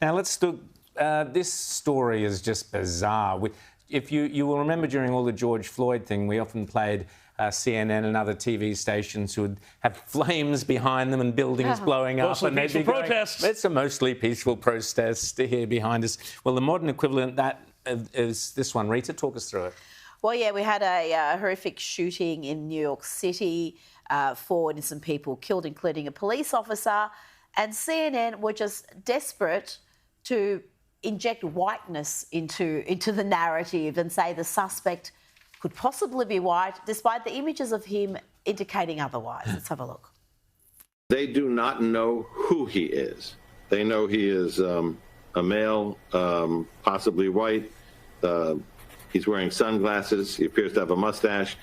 Now let's look. This story is just bizarre. If you will remember, during all the George Floyd thing, we often played CNN and other TV stations who would have flames behind them and buildings blowing up. Mostly peaceful protests. It's a mostly peaceful protest here behind us. Well, the modern equivalent that is this one. Rita, talk us through it. Well, yeah, we had a horrific shooting in New York City, 4 innocent people killed, including a police officer, and CNN were just desperate to inject whiteness into the narrative and say the suspect could possibly be white, despite the images of him indicating otherwise. Let's have a look. They do not know who he is. They know he is a male, possibly white. He's wearing sunglasses. He appears to have a mustache.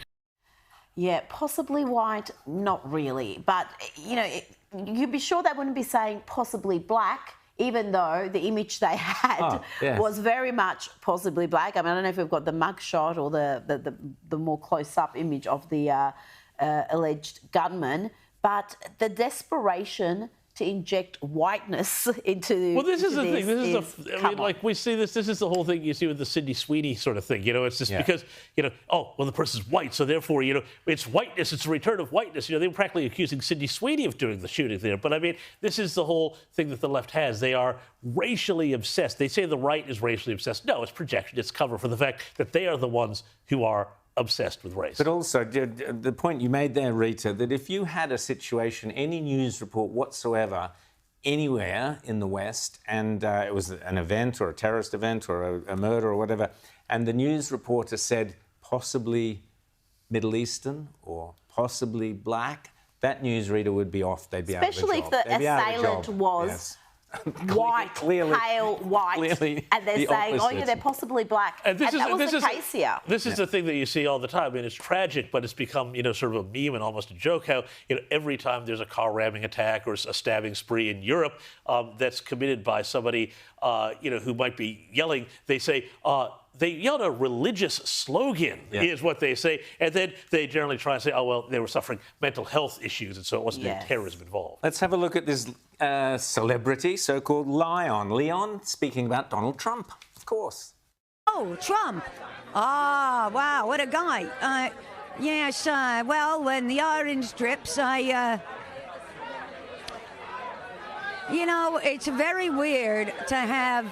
Yeah, possibly white, not really. But, you know, you'd be sure they wouldn't be saying possibly black, even though the image they had was very much possibly black. I mean, I don't know if we've got the mug shot or the more close-up image of the alleged gunman, but the desperation to inject whiteness into well, this is the thing. This is I mean, like we see this. This is the whole thing you see with the Sydney Sweeney sort of thing. You know, it's just because oh, well, the person's white, so therefore, it's whiteness. It's a return of whiteness. They were practically accusing Sydney Sweeney of doing the shooting there. But I mean, this is the whole thing that the left has. They are racially obsessed. They say the right is racially obsessed. No, it's projection. It's cover for the fact that they are the ones who are obsessed with race. But also, the point you made there, Rita, that if you had a situation, any news report whatsoever, anywhere in the West, and it was an event or a terrorist event or a murder or whatever, and the news reporter said possibly Middle Eastern or possibly black, that news reader would be off. They'd be out of the job. Especially if the assailant was white, pale white, and they're saying, oh, yeah, they're possibly black. And that was the case here. This is the thing that you see all the time, and it's tragic, but it's become, sort of a meme and almost a joke how, every time there's a car ramming attack or a stabbing spree in Europe that's committed by somebody, who might be yelling, they say, they yelled a religious slogan, is what they say, and then they generally try and say, oh, well, they were suffering mental health issues, and so it wasn't any terrorism involved. Let's have a look at this celebrity, so-called Leon, speaking about Donald Trump, of course. Oh, Trump. Ah, wow, what a guy. Yes, well, when the orange drips, it's very weird to have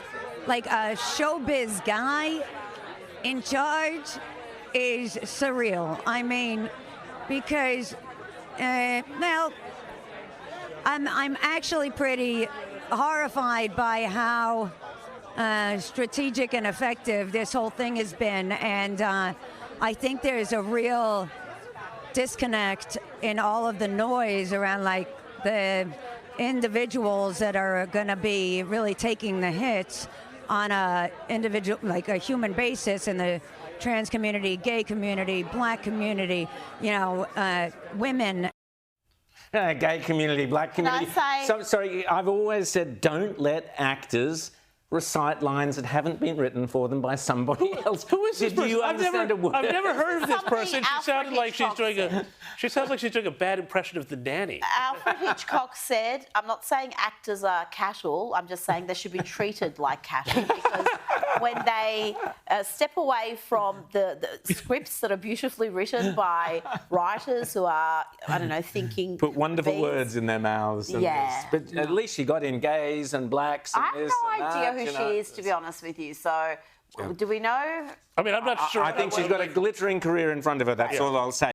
like a showbiz guy in charge is surreal. I mean, because, well, I'm actually pretty horrified by how strategic and effective this whole thing has been, and I think there's a real disconnect in all of the noise around like the individuals that are going to be really taking the hits on a individual, like a human basis, in the trans community, gay community, black community, women. Gay community, black community. Sorry, I've always said don't let actors recite lines that haven't been written for them by somebody else. Who is this person? Do you understand a word? I've never heard of this person. She sounds like she's doing a bad impression of the nanny. Alfred Hitchcock said, I'm not saying actors are cattle, I'm just saying they should be treated like cattle, because when they step away from the scripts that are beautifully written by writers who are, I don't know, thinking... Put wonderful words in their mouths. And but at least she got in gays and blacks and I have this no and idea that, who she is, to be honest with you. So, do we know? I mean, I'm not sure. I think she's got a glittering career in front of her. That's all I'll say.